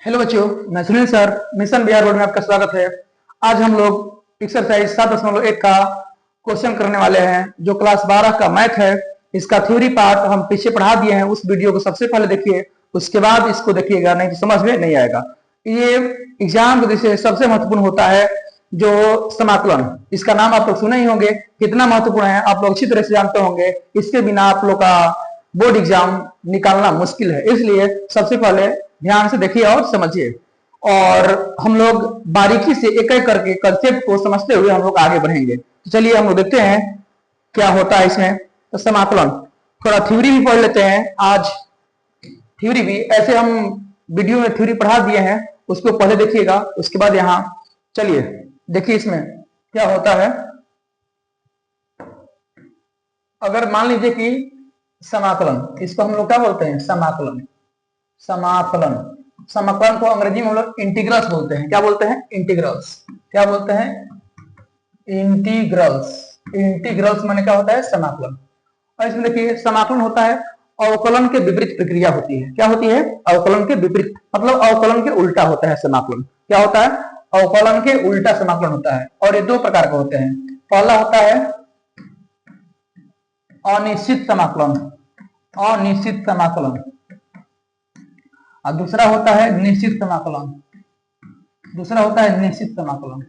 Hello बच्चों, मैं Sunil sir mission Bihar board में आपका स्वागत है। आज हम लोग एक्सरसाइज 7.1 का क्वेश्चन करने वाले हैं जो क्लास 12 का मैथ है। इसका थ्योरी पार्ट हम पीछे पढ़ा दिए हैं, उस वीडियो को सबसे पहले देखिए, उसके बाद इसको देखिएगा, नहीं तो समझ में नहीं आएगा। ये एग्जाम के दृष्टि से सबसे महत्वपूर्ण होता है जो समाकलन। इसका नाम आप लोग सुने ही होंगे, कितना महत्वपूर्ण है आप लोग अच्छी तरह से जानते होंगे। इसके बिना आप लोग का बोर्ड एग्जाम निकालना मुश्किल है, इसलिए सबसे पहले ध्यान से देखिए और समझिए, और हम लोग बारीकी से एक एक करके कंसेप्ट को समझते हुए हम लोग आगे बढ़ेंगे। तो चलिए हम लोग देखते हैं क्या होता है इसमें। तो समाकलन, थोड़ा थ्योरी भी पढ़ लेते हैं आज। थ्योरी भी ऐसे हम वीडियो में थ्योरी पढ़ा दिए हैं, उसको पहले देखिएगा, उसके बाद यहाँ चलिए देखिए इसमें क्या होता है। अगर मान लीजिए कि समाकलन, इसको हम लोग क्या बोलते हैं, समाकलन। समाकलन समाकलन को अंग्रेजी में हम लोग इंटीग्रल्स बोलते हैं। क्या बोलते हैं? इंटीग्रल्स। क्या बोलते हैं? इंटीग्रल्स। इंटीग्रल्स माने क्या होता है? समाकलन। और इसमें देखिए समाकलन होता है अवकलन के विपरीत प्रक्रिया होती है। क्या होती है? अवकलन के विपरीत, मतलब अवकलन के उल्टा होता है समाकलन। क्या होता है? अवकलन के उल्टा समाकलन होता है। और ये दो प्रकार के होते हैं। पहला होता है अनिश्चित समाकलन, अनिश्चित समाकलन, और दूसरा होता है निश्चित समाकलन। दूसरा होता है निश्चित समाकलन,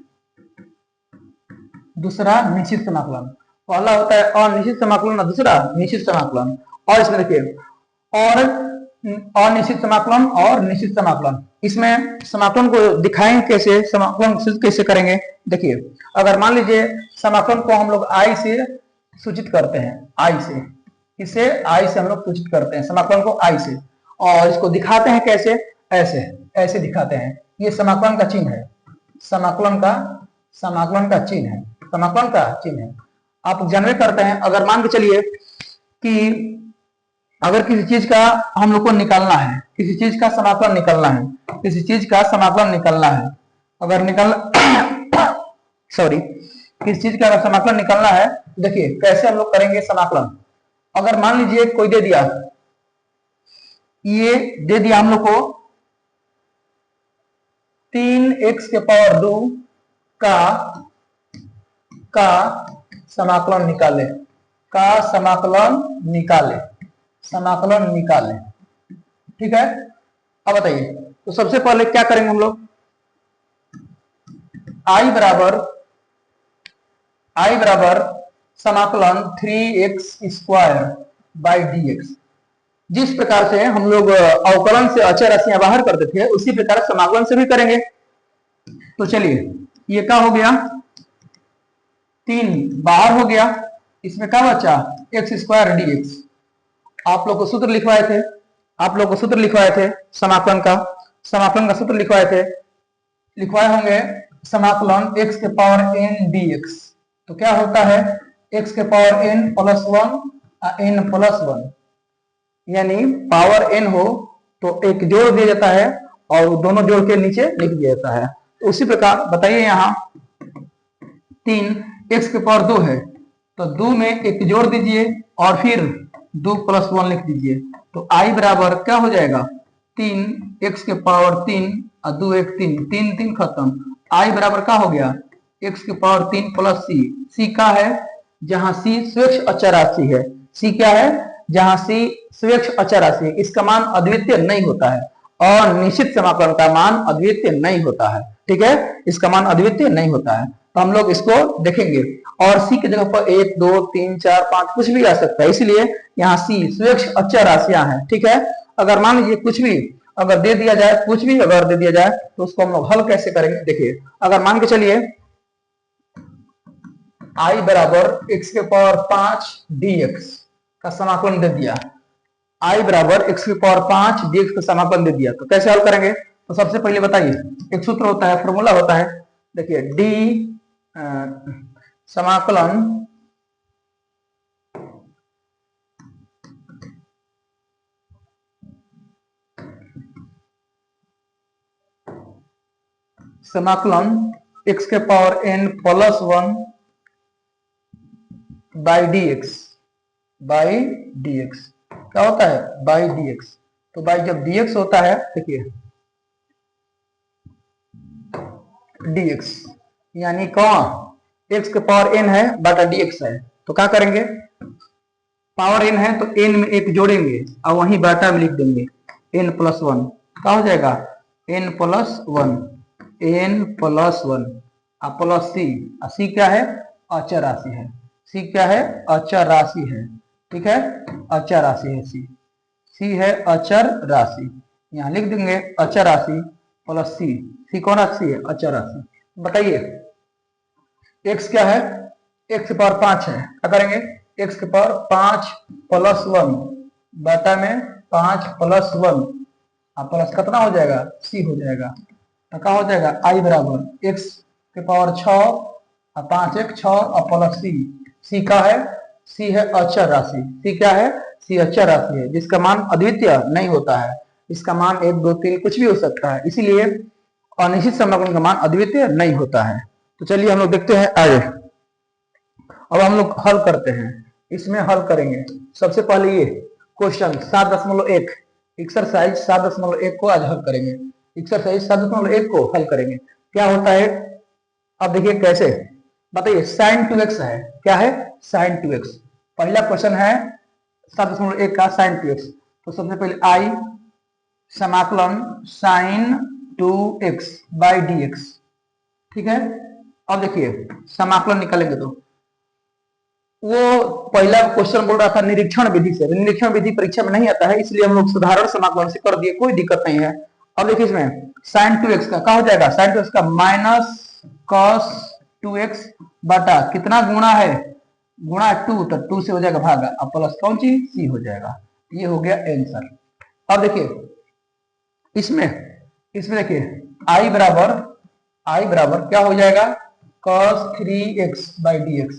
दूसरा निश्चित समाकलन। पहला होता है अनिश्चित समाकलन और दूसरा निश्चित समाकलन। और इसमें देखिए, और अनिश्चित समाकलन और निश्चित समाकलन, इसमें समाकलन को दिखाएंगे कैसे, समाकलन सिद्ध कैसे करेंगे। देखिए, अगर मान लीजिए समाकलन को हम लोग आई से सूचित करते हैं, आई से, इसे आई से हम लोग सूचित करते हैं समाकलन को आई से, और इसको दिखाते हैं कैसे, ऐसे, ऐसे दिखाते हैं। ये समाकलन का चिन्ह है, समाकलन का, समाकलन का चिन्ह है, समाकलन का चिन्ह है। आप जानवे करते हैं। अगर मान के चलिए कि अगर किसी चीज का हम लोग को निकालना है, किसी चीज का समाकलन निकालना है, किसी चीज का समाकलन निकालना है, अगर निकालना सॉरी, किसी चीज का अगर समाकलन निकालना है, देखिए कैसे हम लोग करेंगे समाकलन। अगर मान लीजिए कोई दे दिया, ये दे दिया हम लोग को 3x के पावर 2 का समाकलन निकाले, का समाकलन निकाले, समाकलन निकाले। ठीक है, अब बताइए, तो सबसे पहले क्या करेंगे हम लोग, आई बराबर समाकलन 3x² बाई dx। जिस प्रकार से हम लोग अवकलन से अचर राशियां बाहर करते थे, उसी प्रकार समाकलन से भी करेंगे। तो चलिए, ये क्या हो गया, 3 बाहर हो गया, इसमें क्या बचा, x² dx। आप लोग को सूत्र लिखवाए थे, आप लोग को सूत्र लिखवाए थे समाकलन का, समाकलन का सूत्र लिखवाए होंगे, समाकलन x के पावर n dx। तो क्या होता है, x के power n plus 1 n plus 1, यानी पावर n हो तो एक जोड़ दिया जाता है और दोनों जोड़ के नीचे लिख दिया जाता है। तो उसी प्रकार बताइए, यहाँ 3 x के पावर 2 है, तो 2 में एक जोड़ दीजिए और फिर 2 प्लस 1 लिख दीजिए। तो i बराबर क्या हो जाएगा, 3x के पावर 3 और 2 1 3, 3 3 खत्म। i बराबर क्या हो गया, x के पावर 3 प्लस c। c क्या है, जहां c स्वेच्छ अचर राशि है। c क्या है, जहां c स्वेच्छ अचर राशि है, इसका मान अद्वितीय नहीं होता है, और निश्चित समाकलन का मान अद्वितीय नहीं होता है। ठीक है, इसका मान अद्वितीय नहीं होता है। तो हम लोग इसको देखेंगे, और c की जगह पर 1 2 3 4 5 कुछ भी आ सकता है, इसलिए यहाँ c स्वेच्छ अचर राशियां हैं। ठीक है, अगर मान लीजिए कुछ भी अगर दे दिया जाए, कुछ भी अगर दे दिया जाए, तो उसको हम लोग हल कैसे करेंगे। देखिए, अगर मान के चलिए i बराबर x के पावर 5 dx का समाकलन दे दिया, i बराबर x के पावर 5 dx का समाकलन दे दिया, तो कैसे हल करेंगे। तो सबसे पहले बताइए, एक सूत्र होता है, फॉर्मूला होता है, देखिए d समाकलन समाकलन x के power n plus 1 by dx, by dx क्या होता है, बाई dx। तो बाई जब dx होता है, देखिए dx, यानी कौन x के पावर n है बटा dx है, तो क्या करेंगे, पावर n है तो n में एक जोड़ेंगे और वहीं बाटा में लिख देंगे n प्लस वन, क्या हो जाएगा n plus one, n plus one plus c क्या है, अचर राशि है, c क्या है, अचर राशि है, ठीक है, अचर राशि है c है अचर राशि, यहाँ लिख देंगे अचर राशि प्लस c कौन राशि है, अचर राशि। बताइए x क्या है, x के पावर 5 है, क्या करेंगे x के पावर 5 प्लस वन बटा में 5 प्लस वन, प्लस कितना हो जाएगा, c हो जाएगा, तो क्या हो जाएगा i बराबर x के पावर 6 और 5 एक 6 और प्लस c का है, c है अचर राशि, c क्या है, c अचर राशि है जिसका मान अद्वितीय नहीं होता है, इसका मान 1 2 3 कुछ भी हो सकता है, इसीलिए अनिश्चित समाकलन का मान अद्वितीय नहीं होता है। तो चलिए हम लोग देखते हैं आगे, अब हम लोग हल करते हैं, इसमें हल करेंगे। सबसे पहले ये क्वेश्चन 7.1 एक्सरसाइज 7.1 को आज हल करेंगे, एक्सरसाइज 7.1 को हल करेंगे। क्या होता है अब देखिए कैसे, बताइए sin 2x है, क्या है sin 2x, पहला क्वेश्चन है 7.1 का sin 2x, तो सबसे पहले आई समाकलन sin 2x बाई dx, ठीक है। अब देखिए समाकलन निकालेंगे तो वो पहला क्वेश्चन बोल रहा था निरीक्षण विधि से, निरीक्षण विधि परीक्षा में नहीं आता है इसलिए हम लोग साधारण समाकलन से कर दिए, कोई दिक्कत नहीं है। अब देखिए इसमें sin 2x का क्या हो जाएगा, sin 2x का माइनस cos 2x बटा कितना गुणा है, गुणा 2, तो 2 से हो जाएगा भागा, अब प्लस कौन चीज c हो जाएगा, ये हो गया आंसर। अब देखिए इसमें देखिए i बराबर क्या हो जाएगा cos 3x बाई dx,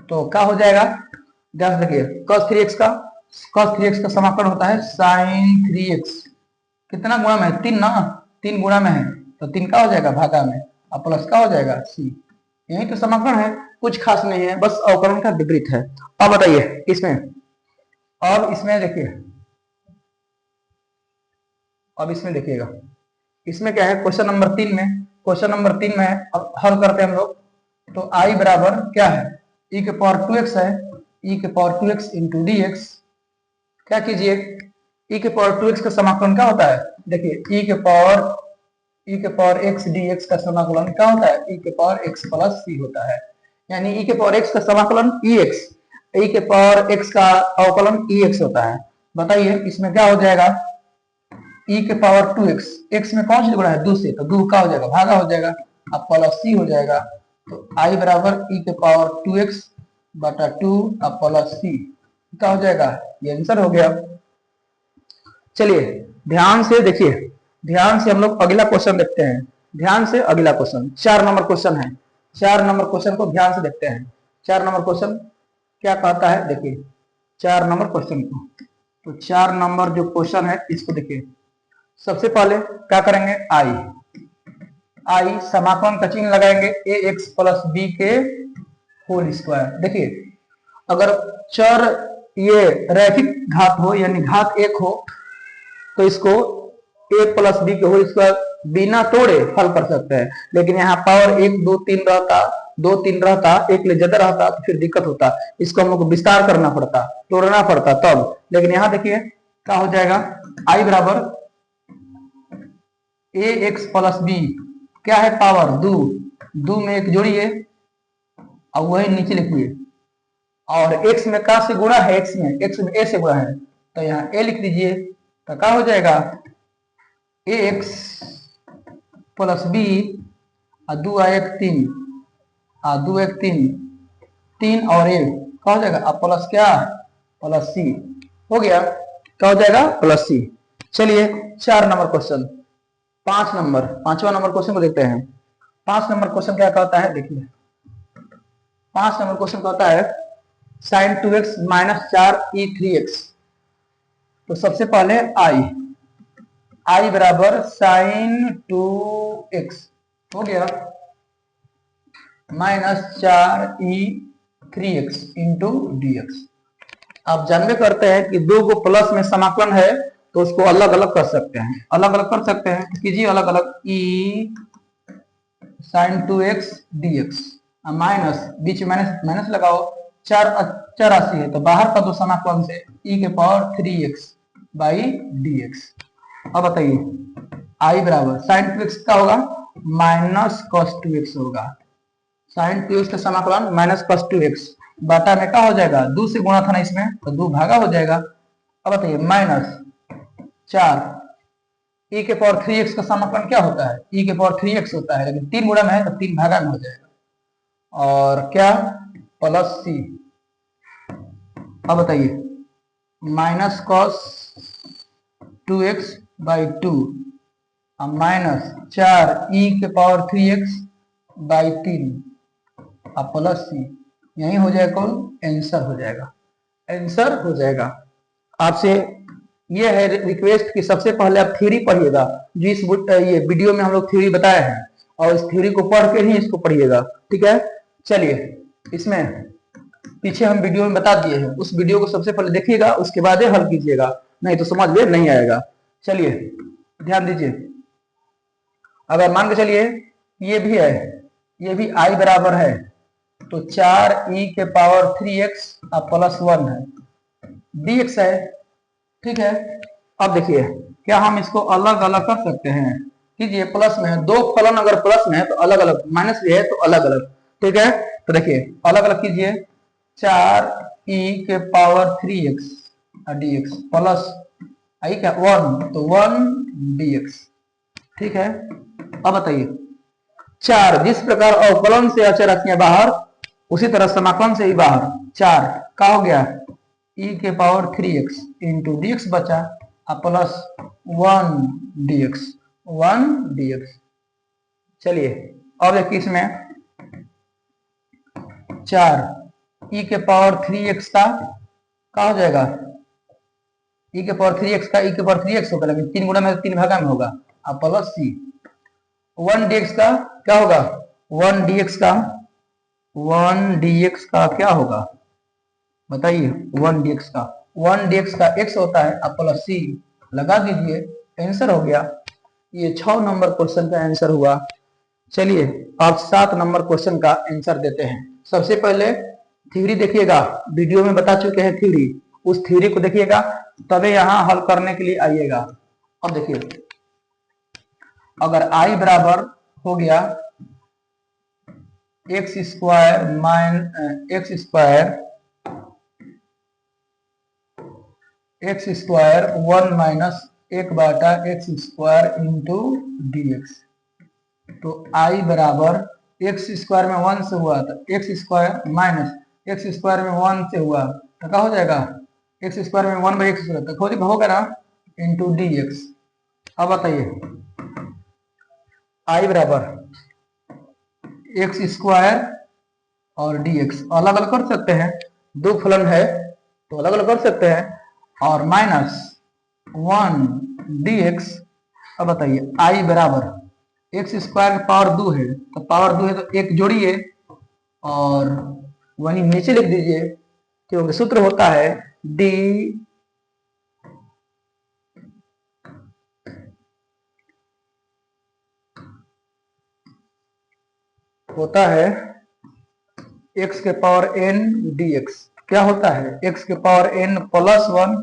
तो क्या हो जाएगा, ध्यान से देखिए cos 3x का समाकलन होता है sin 3x, कितना गुणा में है, 3 ना, 3 गुणा में है तो 3 का हो जाएगा भागा में, अब प्लस का हो जाएगा c, यही तो समाकलन है, कुछ खास नहीं है, बस अवकलन का विपरीत है। अब बताइए इसमें, अब इसमें देखिएगा इसमें क्या है, क्वेश्चन नंबर 3 में अब हल करते हैं हम लोग, तो i बराबर क्या है, e के पावर 2x है, e के पावर 2x इंटू dx, क्या कीजिए e के पावर 2x का समाकलन क्या होता है, देखिए e के पावर x dx का समाकलन क्या होता है, e के पावर x प्लस c होता है, यानी e के पावर x का समाकलन ex, e के पावर x का अवकलन ex होता है। बताइए इसमें क्या हो जाएगा, e के पावर 2x, x में कौन सी गुणा है, 2 से, तो 2 का हो जाएगा भागा हो जाएगा, अब प्लस c हो जाएगा, तो i बराबर e के पावर 2x बटा 2 अब प्लस c, क्या हो जाएगा, ये आंसर हो गया। चलिए ध्यान से देखिए, ध्यान से हम लोग अगला क्वेश्चन देखते हैं, ध्यान से अगला क्वेश्चन 4 नंबर क्वेश्चन है, 4 नंबर क्वेश्चन को ध्यान से देखते हैं। 4 नंबर क्वेश्चन क्या कहता है, देखिए 4 नंबर क्वेश्चन को, तो 4 नंबर जो क्वेश्चन है इसको देखिए, सबसे पहले क्या करेंगे, आई समाकलन का चिन्ह लगाएंगे ax प्लस b के होल स्क्वायर। देखिए अगर चर ये रैखिक घात हो यानी घात 1 हो तो इसको a प्लस b के होल स्क्वायर बिना तोड़े हल कर सकते हैं, लेकिन यहाँ पावर 1 2 3 रहता, एक ले ज्यादा रहता तो फिर दिक्कत होता, इसको हम लोग को विस्तार करना पड़ता, तोड़ना पड़ता तब, लेकिन यहाँ देखिए क्या हो जाएगा, आई बराबर ax प्लस b, क्या है पावर 2 में एक जोड़िए और वही नीचे लिखिए, और x में का से गुणा है, x में a से गुणा है तो यहाँ a लिख दीजिए, तो क्या हो जाएगा ax प्लस b और 2 1 3 और 2 1 3 और a क्या हो जाएगा, अब प्लस क्या प्लस c हो गया, क्या हो जाएगा प्लस c। चलिए 4 नंबर क्वेश्चन, 5वां नंबर क्वेश्चन को देखते हैं। 5 नंबर क्वेश्चन क्या कहता है, देखिए 5 नंबर क्वेश्चन कहता है sin 2x minus 4e 3x, तो सबसे पहले i बराबर sin 2x हो गया minus 4e 3x into dx। आप जानबे करते हैं कि 2 को प्लस में समाकलन है तो उसको अलग अलग कर सकते हैं, अलग अलग कर सकते हैं। कीजिए अलग अलग, ई साइन 2x dx माइनस, बीच में माइनस माइनस लगाओ, चार अचर राशि है तो बाहर का दो समाकलन से e के पावर 3x बाई dx। अब बताइए i बराबर साइन 2x का होगा माइनस cos 2x होगा, साइन 2x का समाकलन माइनस cos 2x बाटा में क्या हो जाएगा, 2 से गुणा था ना इसमें तो 2 भागा हो जाएगा। अब बताइए माइनस 4 e के पावर 3x का समाकलन क्या होता है, e के पावर 3x होता है, लेकिन 3 गुणा में है तो 3 भागा में हो जाएगा, और क्या प्लस c। अब बताइए minus cos 2x by 2 minus 4 e के पावर 3x बाई 3 अब प्लस c, यही हो जाएगा कौन, आंसर हो जाएगा, आंसर हो जाएगा। आपसे ये है रिक्वेस्ट कि सबसे पहले आप थ्योरी पढ़िएगा, जो इस ये वीडियो में हम लोग थ्योरी बताए हैं, और इस थ्योरी को पढ़ के ही इसको पढ़िएगा, ठीक है। चलिए इसमें पीछे हम वीडियो में बता दिए हैं, उस वीडियो को सबसे पहले देखिएगा, उसके बाद हल कीजिएगा, नहीं तो समझ में नहीं आएगा। चलिए ध्यान दीजिए, अगर मान के चलिए ये भी है, ये भी i बराबर है तो 4 e के पावर 3x प्लस 1 है, dx है, ठीक है। अब देखिए क्या हम इसको अलग अलग कर सकते हैं, कीजिए प्लस में दो फलन अगर प्लस में है तो अलग अलग, माइनस भी है तो अलग अलग, ठीक है। तो देखिए अलग अलग कीजिए, 4 e के पावर 3x dx प्लस आई क्या 1 तो 1 dx, ठीक है। अब बताइए 4 जिस प्रकार अवकलन से अचर राशियां बाहर, उसी तरह समाकलन से ही बाहर 4 का हो गया e के पावर 3x इंटू dx बचा प्लस 1 dx 1 dx। चलिए अब देखिए इसमें 4 e के पावर 3x का हो जाएगा, e के पावर 3x का e के पावर 3x होगा, लेकिन 3 गुणा में 3 भागा में होगा प्लस c। 1 dx का क्या होगा, 1 dx का 1 dx का क्या होगा बताइए, 1 dx का 1 dx का x होता है प्लस c, लगा दीजिए, आंसर हो गया। ये 6 नंबर क्वेश्चन का आंसर हुआ। चलिए अब 7 नंबर क्वेश्चन का आंसर देते हैं। सबसे पहले थ्योरी देखिएगा, वीडियो में बता चुके हैं थ्योरी, उस थ्योरी को देखिएगा तभी यहां हल करने के लिए आइएगा। अब देखिए अगर i बराबर हो गया x square x square 1 minus 1 बाटा एक्स स्क्वायर इंटू dx, तो i बराबर एक्स स्क्वायर में 1 से हुआ था x square minus x square में 1 से हुआ तो क्या हो जाएगा, एक्स स्क्वायर में 1 बाई एक्स स्क्वायर होगा ना इंटू dx। अब बताइए i बराबर एक्स स्क्वायर और dx अलग अलग कर सकते हैं, दो फलन है तो अलग अलग कर सकते हैं, और माइनस 1 dx। अब बताइए i बराबर एक्स स्क्वायर की पावर 2 है तो पावर 2 है तो एक जोड़िए और वहीं नीचे लिख दीजिए, क्योंकि सूत्र होता है d होता है x के पावर n dx, क्या होता है x के power n plus 1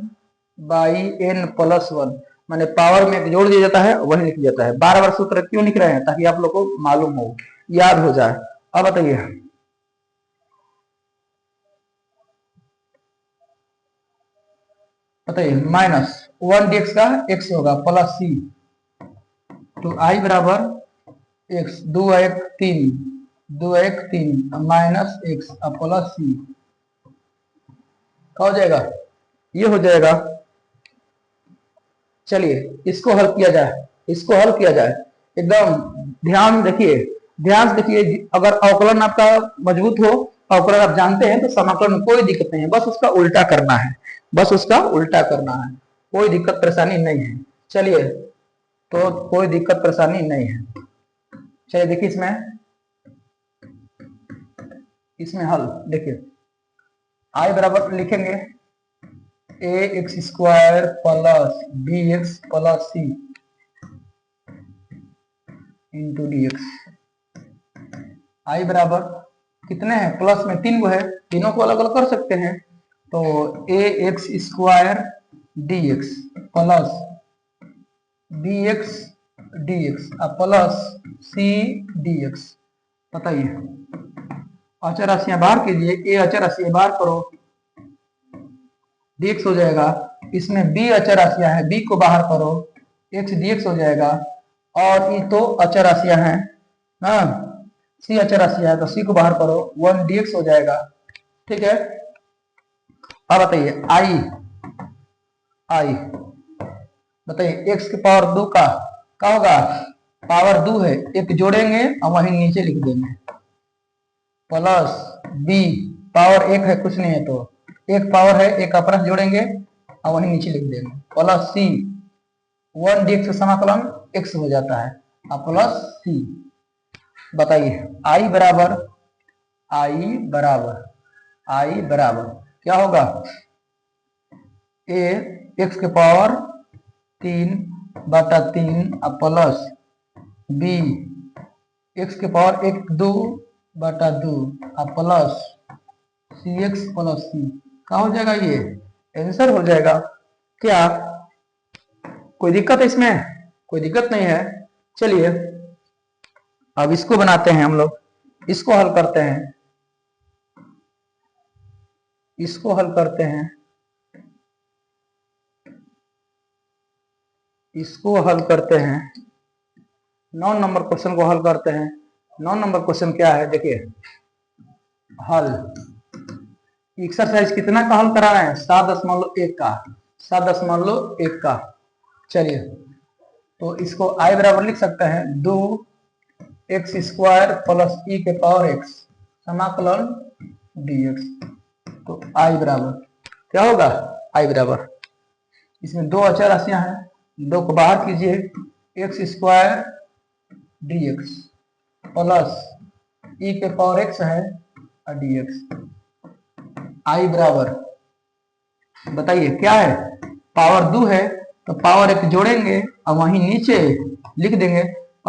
by n plus 1, माने पावर में जोड़ दिया जाता है वही लिख जाता है। बार बार सूत्र क्यों लिख रहे हैं, ताकि आप लोग को मालूम हो, याद हो जाए। अब बताइए माइनस 1 dx का x होगा प्लस c, तो i बराबर x 2 1 3 2 1 3 minus x plus c क्या हो जाएगा, ये हो जाएगा। चलिए इसको हल किया जाए, इसको हल किया जाए एकदम ध्यान देखिए, ध्यान से देखिए। अगर अवकलन आपका मजबूत हो, अवकलन आप जानते हैं तो समाकलन में कोई दिक्कत नहीं है, बस उसका उल्टा करना है, बस उसका उल्टा करना है, कोई दिक्कत परेशानी नहीं है। चलिए तो कोई दिक्कत परेशानी नहीं है। चलिए देखिए इसमें हल देखिए, i बराबर लिखेंगे A X square plus B X plus C into D X. I बराबर कितने हैं, प्लस में 3 को है, तीनों को अलग अलग कर सकते हैं। तो A X square D X plus B X D X plus C D X. बताइए, अचर राशियां बाहर कीजिए, ए अचर राशियां बाहर करो, dx हो जाएगा। इसमें b अचर राशियां है, b को बाहर करो, x dx हो जाएगा। और ये तो अचर राशियां हैं ना, c अचर राशियां है तो c को बाहर करो, 1 dx हो जाएगा। ठीक है, अब बताइए आई बताइए x के पावर 2 का क्या होगा, पावर 2 है, एक जोड़ेंगे और वहीं नीचे लिख देंगे, प्लस b पावर 1 है, कुछ नहीं है तो एक पावर है, एक अपरस जोड़ेंगे और वहीं नीचे लिख देंगे, प्लस सी 1 dx का समाकलन x हो जाता है और प्लस सी। बताइए आई बराबर क्या होगा, ए एक्स के पावर 3/3 प्लस बी एक्स के पावर 1/2 प्लस सी एक्स प्लस सी। क्या हो जाएगा, ये आंसर हो जाएगा। क्या कोई दिक्कत है इसमें, कोई दिक्कत नहीं है। चलिए अब इसको बनाते हैं, हम लोग इसको हल करते हैं, इसको हल करते हैं, इसको हल करते हैं, 9 नंबर क्वेश्चन को हल करते हैं। 9 नंबर क्वेश्चन क्या है, देखिए हल एक्सरसाइज कितना का हल करा रहे हैं, 7.1 का, 7.1 का। चलिए तो इसको आई बराबर लिख सकते हैं 2x स्क्वायर प्लस ई के पावर x समाकलन dx। तो आई बराबर क्या होगा, आई बराबर इसमें 2 अचर राशियां हैं, 2 को बाहर कीजिए, x स्क्वायर dx प्लस ई के पावर x है और dx। आई बराबर बताइए क्या है, पावर 2 है तो पावर 1 जोड़ेंगे और वहीं नीचे लिख देंगे,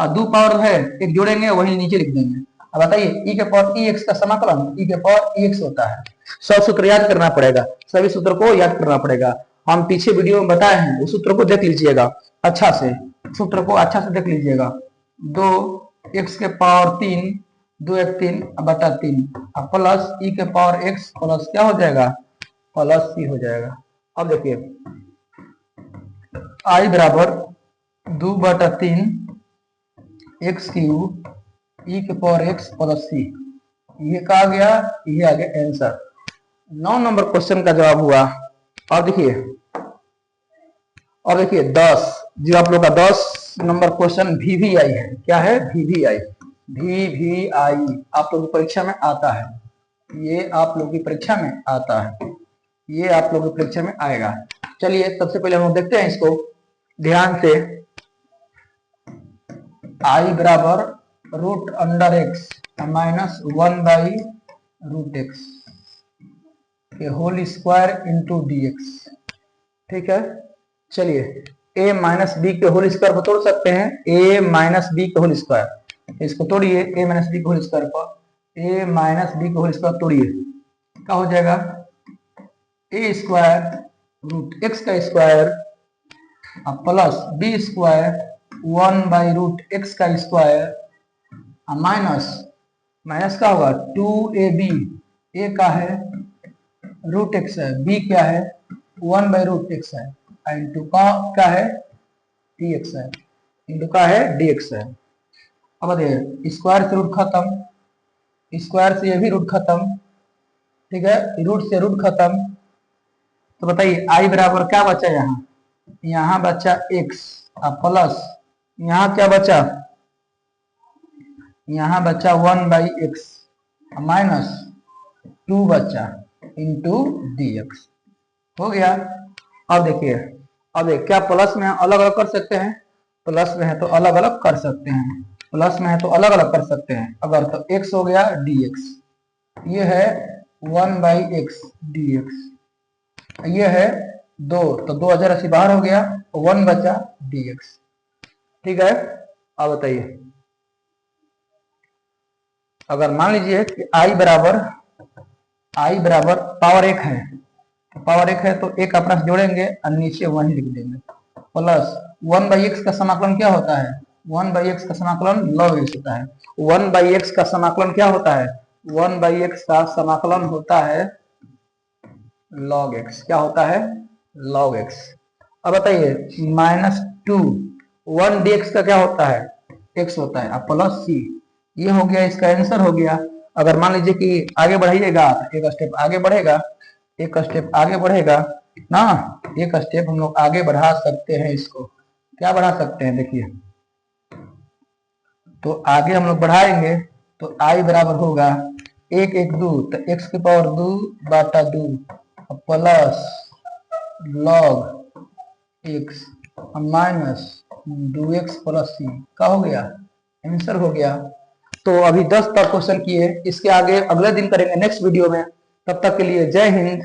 2 पावर है, 1 जोड़ेंगे वहीं नीचे लिख देंगे। अब बताइए ई के पावर ई एक्स का समाकलन ई के पावर ई एक्स होता है। सब सूत्र याद करना पड़ेगा, सभी सूत्र को याद करना पड़ेगा, हम पीछे वीडियो में बताए हैं, उस सूत्र को देख लीजिएगा अच्छा से, सूत्र को अच्छा से देख लीजिएगा। 2x के पावर 3 2 1 3/3 प्लस ई के पावर x प्लस क्या हो जाएगा, प्लस सी हो जाएगा। अब देखिए आई बराबर 2/3 x क्यूब ई के पावर x प्लस सी, ये कहा गया, ये आ गया आंसर। 9 नंबर क्वेश्चन का जवाब हुआ। और देखिए 10 जो आप लोग का 10 नंबर क्वेश्चन VVI है, क्या है VVI आप लोग की परीक्षा में आता है, ये आप लोग की परीक्षा में आता है, ये आप लोग की परीक्षा में आएगा। चलिए सबसे पहले हम लोग देखते हैं इसको ध्यान से। आई बराबर √x माइनस 1/√x के होल स्क्वायर इंटू dx। ठीक है, चलिए a माइनस बी के होल स्क्वायर को तोड़ सकते हैं, a माइनस बी के होल स्क्वायर, इसको तोड़िए, a माइनस बी के होल स्क्वायर पर, a माइनस बी के होल स्क्वायर तोड़िए, क्या हो जाएगा, a स्क्वायर √x का square plus b square 1/√x का स्क्वायर माइनस का होगा 2ab, a का है √x है, b क्या है 1/√x है, इंटू का क्या है dx है, इंटू का है dx है। अब देखिए स्क्वायर से रूट खत्म, स्क्वायर से ये भी रूट खत्म, ठीक है, रूट से रूट खत्म। तो बताइए आई बराबर क्या बचा, यहाँ बचा x प्लस यहाँ क्या बचा, यहाँ बचा 1/x माइनस 2 बचा इंटू dx हो गया। अब देखिए क्या प्लस में अलग अलग कर सकते हैं, प्लस में है तो अलग अलग कर सकते हैं, प्लस में है तो अलग अलग कर सकते हैं। अगर तो x हो गया dx, ये है 1/x dx, ये है 2, तो 2080 बाहर हो गया, 1 बचा dx। ठीक है, अब बताइए अगर मान लीजिए कि i बराबर पावर 1 है, तो पावर 1 है तो एक अपना जोड़ेंगे और नीचे 1 लिख देंगे, प्लस 1/x का समाकलन क्या होता है, 1/x का समाकलन log x होता है। 1/x का समाकलन क्या होता है, 1/x का समाकलन होता है log x। क्या होता है, log x। अब बताइए -2 1dx का क्या होता है, x होता है, अब प्लस c, ये हो गया, इसका आंसर हो गया। अगर मान लीजिए कि आगे बढ़ाइएगा तो एक स्टेप आगे बढ़ेगा, एक स्टेप आगे बढ़ेगा ना, एक स्टेप हम लोग आगे बढ़ा सकते हैं। इसको क्या बढ़ा सकते हैं, देखिए तो आगे हम लोग बढ़ाएंगे तो i बराबर होगा 1 1 2, तो x की पावर 2 बटा 2 plus log x minus 2x plus c का हो गया, आंसर हो गया। तो अभी 10 तक क्वेश्चन किए, इसके आगे अगले दिन करेंगे नेक्स्ट वीडियो में। तब तक के लिए जय हिंद,